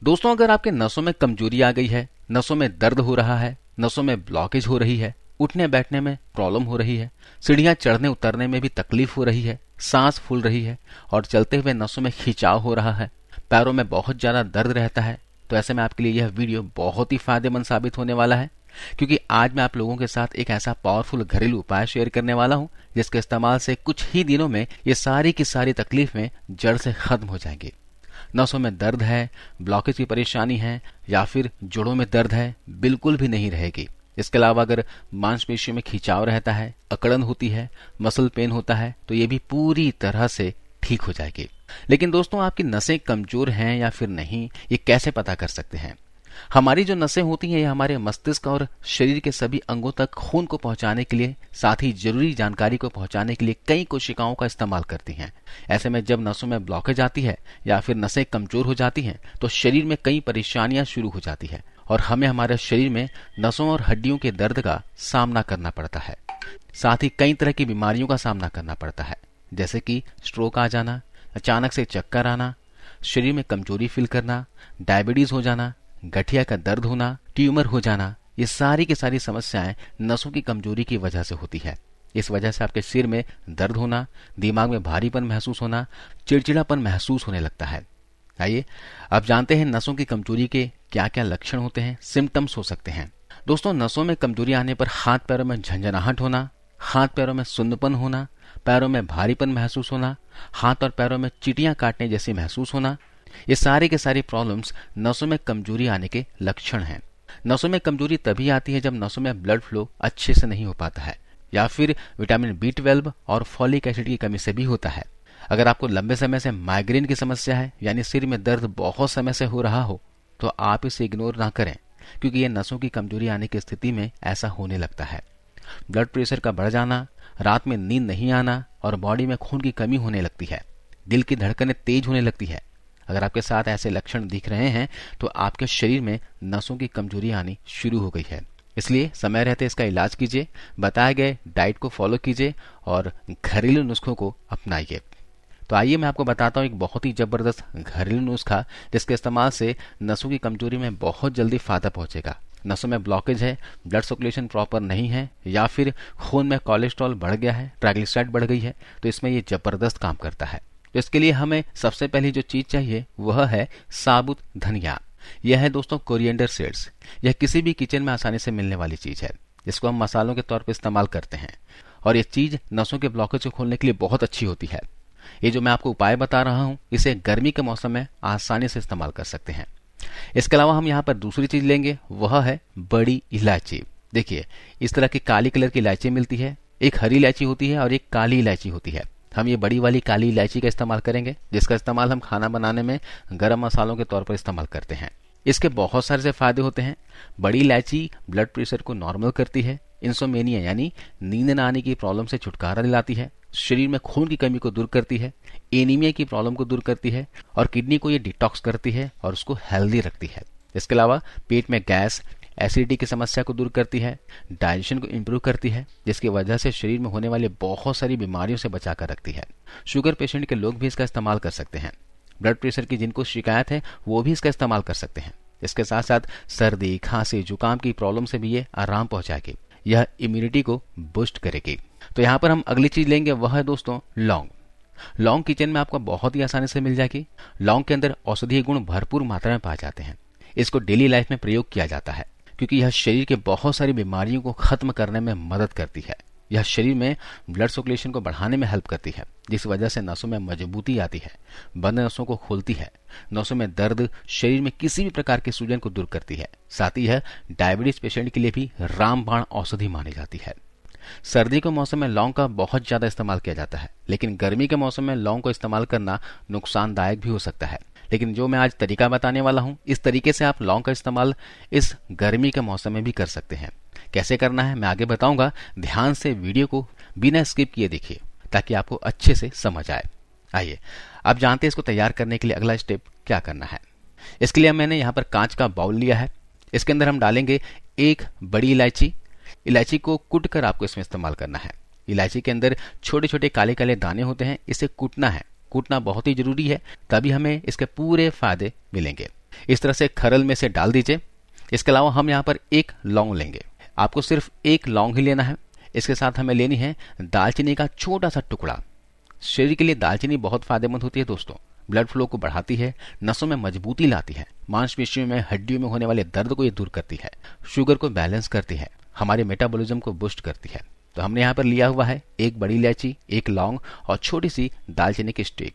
दोस्तों, अगर आपके नसों में कमजोरी आ गई है, नसों में दर्द हो रहा है, नसों में ब्लॉकेज हो रही है, उठने बैठने में प्रॉब्लम हो रही है, सीढ़ियां चढ़ने उतरने में भी तकलीफ हो रही है, सांस फूल रही है और चलते हुए नसों में खिंचाव हो रहा है, पैरों में बहुत ज्यादा दर्द रहता है, तो ऐसे में आपके लिए यह वीडियो बहुत ही फायदेमंद साबित होने वाला है, क्योंकि आज मैं आप लोगों के साथ एक ऐसा पावरफुल घरेलू उपाय शेयर करने वाला हूं जिसके इस्तेमाल से कुछ ही दिनों में ये सारी की सारी तकलीफें जड़ से खत्म हो जाएंगी। नसों में दर्द है, ब्लॉकेज की परेशानी है या फिर जोड़ों में दर्द है, बिल्कुल भी नहीं रहेगी। इसके अलावा अगर मांसपेशियों में खिंचाव रहता है, अकड़न होती है, मसल पेन होता है, तो ये भी पूरी तरह से ठीक हो जाएगी। लेकिन दोस्तों, आपकी नसें कमजोर हैं या फिर नहीं, ये कैसे पता कर सकते हैं? हमारी जो नसें होती हैं ये हमारे मस्तिष्क और शरीर के सभी अंगों तक खून को पहुंचाने के लिए, साथ ही जरूरी जानकारी को पहुंचाने के लिए कई कोशिकाओं का इस्तेमाल करती हैं। ऐसे में जब नसों में ब्लॉकेज आती है या फिर नसें कमजोर हो जाती हैं तो शरीर में कई परेशानियां शुरू हो जाती है और हमें हमारे शरीर में नसों और हड्डियों के दर्द का सामना करना पड़ता है। साथ ही कई तरह की बीमारियों का सामना करना पड़ता है, जैसे कि स्ट्रोक आ जाना, अचानक से चक्कर आना, शरीर में कमजोरी फील करना, डायबिटीज हो जाना, गठिया का दर्द होना, ट्यूमर हो जाना। ये सारी की सारी समस्याएं नसों की कमजोरी की वजह से होती है। इस वजह से आपके सिर में दर्द होना, दिमाग में भारीपन महसूस होना, चिड़चिड़ापन महसूस होने लगता है। आइए अब जानते हैं नसों की कमजोरी के क्या क्या लक्षण होते हैं, सिम्टम्स हो सकते हैं। दोस्तों, नसों में कमजोरी आने पर हाथ पैरों में झंझनाहट होना, हाथ पैरों में सुन्नपन होना, पैरों में भारीपन महसूस होना, हाथ और पैरों में चींटियां काटने जैसी महसूस होना, ये सारी के सारी प्रॉब्लम्स नसों में कमजोरी आने के लक्षण हैं। नसों में कमजोरी तभी आती है जब नसों में ब्लड फ्लो अच्छे से नहीं हो पाता है या फिर विटामिन B12 और फॉलिक एसिड की कमी से भी होता है। अगर आपको लंबे समय से माइग्रेन की समस्या है, यानी सिर में दर्द बहुत समय से हो रहा हो, तो आप इसे इग्नोर ना करें, क्योंकि ये नसों की कमजोरी आने की स्थिति में ऐसा होने लगता है। ब्लड प्रेशर का बढ़ जाना, रात में नींद नहीं आना और बॉडी में खून की कमी होने लगती है, दिल की धड़कनें तेज होने लगती है। अगर आपके साथ ऐसे लक्षण दिख रहे हैं तो आपके शरीर में नसों की कमजोरी आनी शुरू हो गई है। इसलिए समय रहते इसका इलाज कीजिए, बताए गए डाइट को फॉलो कीजिए और घरेलू नुस्खों को अपनाइए। तो आइए मैं आपको बताता हूँ एक बहुत ही जबरदस्त घरेलू नुस्खा जिसके इस्तेमाल से नसों की कमजोरी में बहुत जल्दी फायदा पहुंचेगा। नसों में ब्लॉकेज है, ब्लड सर्कुलेशन प्रॉपर नहीं है या फिर खून में कोलेस्ट्रॉल बढ़ गया है, ट्राइग्लिसराइड बढ़ गई है, तो इसमें ये जबरदस्त काम करता है। तो इसके लिए हमें सबसे पहली जो चीज चाहिए वह है साबुत धनिया। यह है दोस्तों कोरिएंडर सीड्स। यह किसी भी किचन में आसानी से मिलने वाली चीज है, जिसको हम मसालों के तौर पर इस्तेमाल करते हैं और यह चीज नसों के ब्लॉकेज को खोलने के लिए बहुत अच्छी होती है। ये जो मैं आपको उपाय बता रहा हूं, इसे गर्मी के मौसम में आसानी से इस्तेमाल कर सकते हैं। इसके अलावा हम यहाँ पर दूसरी चीज लेंगे, वह है बड़ी इलायची। देखिए, इस तरह की काली कलर की इलायची मिलती है, एक हरी इलायची होती है और एक काली इलायची होती है। हम ये बड़ी वाली काली इलायची का इस्तेमाल करेंगे, जिसका इस्तेमाल हम खाना बनाने में गरम मसालों के तौर पर इस्तेमाल करते हैं। इसके बहुत सारे से फायदे होते हैं। बड़ी इलायची ब्लड प्रेशर को नॉर्मल करती है, इंसोमेनिया यानी नींद न आने की प्रॉब्लम से छुटकारा दिलाती है, शरीर में खून की कमी को दूर करती है, एनीमिया की प्रॉब्लम को दूर करती है और किडनी को ये डिटॉक्स करती है और उसको हेल्दी रखती है। इसके अलावा पेट में गैस, एसिडिटी की समस्या को दूर करती है, डाइजेशन को इंप्रूव करती है, जिसकी वजह से शरीर में होने वाली बहुत सारी बीमारियों से बचाकर रखती है। शुगर पेशेंट के लोग भी इसका इस्तेमाल कर सकते हैं। ब्लड प्रेशर की जिनको शिकायत है वो भी इसका इस्तेमाल कर सकते हैं। इसके साथ साथ सर्दी, खांसी, जुकाम की प्रॉब्लम से भी ये आराम पहुंचाएगी। यह इम्यूनिटी को बूस्ट करेगी। तो यहाँ पर हम अगली चीज लेंगे, वह है दोस्तों लौंग। लौंग किचन में आपको बहुत ही आसानी से मिल जाएगी। लौंग के अंदर औषधीय गुण भरपूर मात्रा में पाए जाते हैं। इसको डेली लाइफ में प्रयोग किया जाता है क्योंकि यह शरीर के बहुत सारी बीमारियों को खत्म करने में मदद करती है। यह शरीर में ब्लड सर्कुलेशन को बढ़ाने में हेल्प करती है, जिस वजह से नसों में मजबूती आती है, बंद नसों को खोलती है, नसों में दर्द, शरीर में किसी भी प्रकार के सूजन को दूर करती है। साथ ही यह डायबिटीज पेशेंट के लिए भी रामबाण औषधि मानी जाती है। सर्दी के मौसम में लौंग का बहुत ज्यादा इस्तेमाल किया जाता है, लेकिन गर्मी के मौसम में लौंग को इस्तेमाल करना नुकसानदायक भी हो सकता है। लेकिन जो मैं आज तरीका बताने वाला हूं, इस तरीके से आप लौंग का इस्तेमाल इस गर्मी के मौसम में भी कर सकते हैं। कैसे करना है मैं आगे बताऊंगा। ध्यान से वीडियो को बिना स्किप किए देखिए ताकि आपको अच्छे से समझ आए। आइए अब जानते हैं इसको तैयार करने के लिए अगला स्टेप क्या करना है। इसके लिए मैंने यहाँ पर कांच का बाउल लिया है। इसके अंदर हम डालेंगे एक बड़ी इलायची। इलायची को कूट कर आपको इसमें इस्तेमाल करना है। इलायची के अंदर छोटे छोटे काले काले दाने होते हैं, इसे कूटना है। कूटना बहुत ही जरूरी है, तभी हमें इसके पूरे फायदे मिलेंगे। इस तरह से खरल में से डाल दीजिए। इसके अलावा हम यहाँ पर एक लौंग लेंगे। आपको सिर्फ एक लौंग ही लेना है। इसके साथ हमें लेनी है दालचीनी का छोटा सा टुकड़ा। शरीर के लिए दालचीनी बहुत फायदेमंद होती है दोस्तों। ब्लड फ्लो को बढ़ाती है, नसों में मजबूती लाती है, मांसपेशियों में, हड्डियों में होने वाले दर्द को ये दूर करती है, शुगर को बैलेंस करती है, हमारे मेटाबॉलिज्म को बूस्ट करती है। तो हमने यहाँ पर लिया हुआ है एक बड़ी इलायची, एक लौंग और छोटी सी दालचीनी की स्टिक।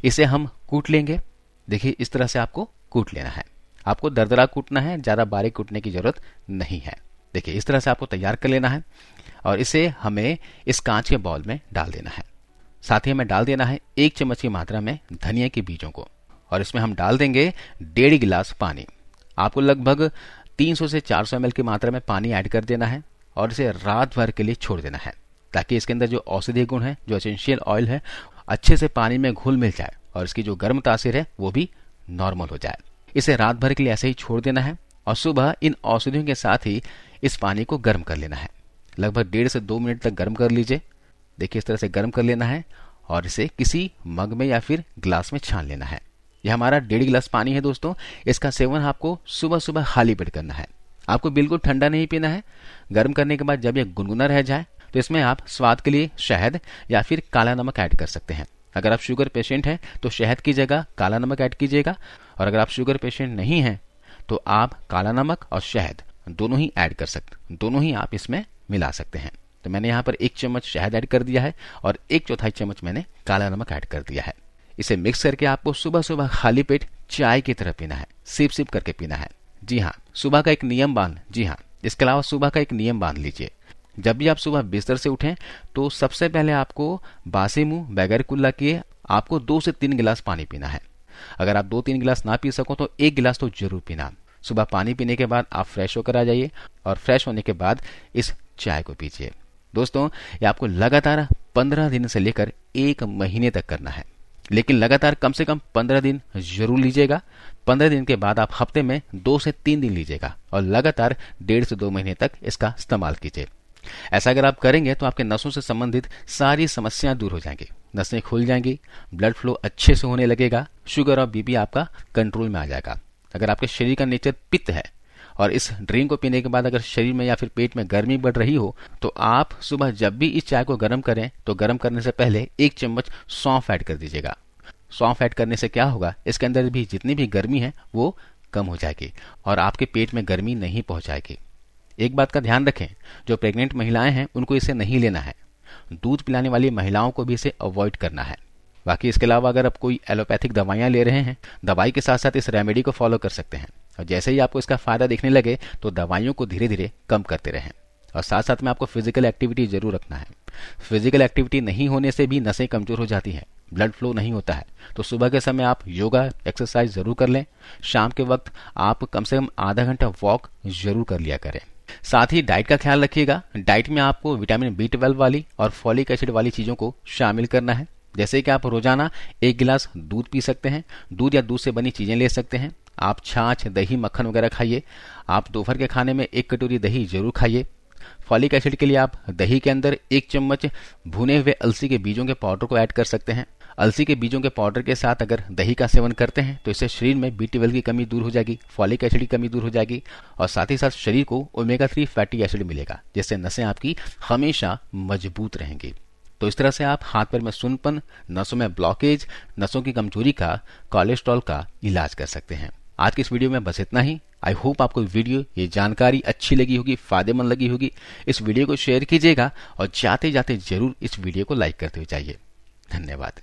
इसे हम कूट लेंगे। देखिए इस तरह से आपको कूट लेना है। आपको दरदरा कूटना है, ज्यादा बारीक कूटने की जरूरत नहीं है। देखिए इस तरह से आपको तैयार कर लेना है और इसे हमें इस कांच के बाउल में डाल देना है। साथ ही हमें डाल देना है 1 चम्मच की मात्रा में धनिया के बीजों को और इसमें हम डाल देंगे 1.5 गिलास पानी। आपको लगभग 300 से 400 ml की मात्रा में पानी ऐड कर देना है और इसे रात भर के लिए छोड़ देना है ताकि इसके अंदर जो औषधीय गुण है, जो एसेंशियल ऑयल है, अच्छे से पानी में घुल मिल जाए और इसकी जो गर्म तासीर है वो भी नॉर्मल हो जाए। इसे रात भर के लिए ऐसे ही छोड़ देना है और सुबह इन औषधियों के साथ ही इस पानी को गर्म कर लेना है। लगभग 1.5 से 2 मिनट तक गर्म कर लीजिए। देखिए इस तरह से गर्म कर लेना है और इसे किसी मग में या फिर ग्लास में छान लेना है। यह हमारा 1.5 गिलास पानी है दोस्तों। इसका सेवन आपको सुबह सुबह खाली पेट करना है। आपको बिल्कुल ठंडा नहीं पीना है। गर्म करने के बाद जब यह गुनगुना रह जाए तो इसमें आप स्वाद के लिए शहद या फिर काला नमक ऐड कर सकते हैं। अगर आप शुगर पेशेंट हैं तो शहद की जगह काला नमक ऐड कीजिएगा और अगर आप शुगर पेशेंट नहीं हैं तो आप काला नमक और शहद दोनों ही ऐड कर सकते, दोनों ही आप इसमें मिला सकते हैं। तो मैंने यहाँ पर 1 चम्मच शहद ऐड कर दिया है और 1/4 चम्मच मैंने काला नमक ऐड कर दिया है। इसे मिक्स करके आपको सुबह सुबह खाली पेट चाय की तरह पीना है, सिप सिप करके पीना है। जी हाँ, सुबह का एक नियम बांध जी हाँ इसके अलावा सुबह का एक नियम बांध लीजिए। जब भी आप सुबह बिस्तर से उठें तो सबसे पहले आपको बासी मुंह बगैर कुल्ला किए आपको 2 से 3 गिलास पानी पीना है। अगर आप 2-3 गिलास ना पी सको तो 1 गिलास तो जरूर पीना। सुबह पानी पीने के बाद आप फ्रेश होकर आ जाइए और फ्रेश होने के बाद इस चाय को पीजिए। दोस्तों ये आपको लगातार 15 दिन से लेकर 1 महीने तक करना है, लेकिन लगातार कम से कम 15 दिन जरूर लीजिएगा। 15 दिन के बाद आप हफ्ते में 2 से 3 दिन लीजिएगा और लगातार 1.5 से 2 महीने तक इसका इस्तेमाल कीजिए। ऐसा अगर आप करेंगे तो आपके नसों से संबंधित सारी समस्याएं दूर हो जाएंगी, नसें खुल जाएंगी, ब्लड फ्लो अच्छे से होने लगेगा, शुगर और बीपी आपका कंट्रोल में आ जाएगा। अगर आपके शरीर का नेचर पित्त है और इस ड्रिंक को पीने के बाद अगर शरीर में या फिर पेट में गर्मी बढ़ रही हो तो आप सुबह जब भी इस चाय को गर्म करें तो गर्म करने से पहले 1 चम्मच सौंफ ऐड कर दीजिएगा। सौंफ ऐड करने से क्या होगा, इसके अंदर भी जितनी भी गर्मी है वो कम हो जाएगी और आपके पेट में गर्मी नहीं पहुंचाएगी। एक बात का ध्यान रखें, जो प्रेग्नेंट महिलाएं हैं उनको इसे नहीं लेना है। दूध पिलाने वाली महिलाओं को भी इसे अवॉइड करना है। बाकी इसके अलावा अगर आप कोई एलोपैथिक दवाइयां ले रहे हैं, दवाई के साथ साथ इस रेमेडी को फॉलो कर सकते हैं और जैसे ही आपको इसका फायदा दिखने लगे तो दवाइयों को धीरे धीरे कम करते रहें। और साथ साथ में आपको फिजिकल एक्टिविटी जरूर रखना है। फिजिकल एक्टिविटी नहीं होने से भी नसें कमजोर हो जाती हैं, ब्लड फ्लो नहीं होता है। तो सुबह के समय आप योगा एक्सरसाइज जरूर कर लें। शाम के वक्त आप कम से कम आधा घंटा वॉक जरूर कर लिया करें। साथ ही डाइट का ख्याल रखिएगा। डाइट में आपको विटामिन B12 वाली और फॉलिक एसिड वाली चीजों को शामिल करना है। जैसे कि आप रोजाना 1 गिलास दूध पी सकते हैं, दूध या दूध से बनी चीजें ले सकते हैं। आप छाछ, दही, मक्खन वगैरह खाइए। आप दोपहर के खाने में 1 कटोरी दही जरूर खाइए। फॉलिक एसिड के लिए आप दही के अंदर 1 चम्मच भुने हुए अलसी के बीजों के पाउडर को ऐड कर सकते हैं। अलसी के बीजों के पाउडर के साथ अगर दही का सेवन करते हैं तो इससे शरीर में B12 की कमी दूर हो जाएगी, फॉलिक एसिड की कमी दूर हो जाएगी और साथ ही साथ शरीर को ओमेगा 3 फैटी एसिड मिलेगा, जिससे नसें आपकी हमेशा मजबूत रहेंगी। तो इस तरह से आप हाथ पैर में सुनपन, नसों में ब्लॉकेज, नसों की कमजोरी का, कोलेस्ट्रॉल का इलाज कर सकते हैं। आज की इस वीडियो में बस इतना ही। आई होप आपको वीडियो, ये जानकारी अच्छी लगी होगी, फायदेमंद लगी होगी। इस वीडियो को शेयर कीजिएगा और जाते जाते जरूर इस वीडियो को लाइक करते हुए जाइए। धन्यवाद।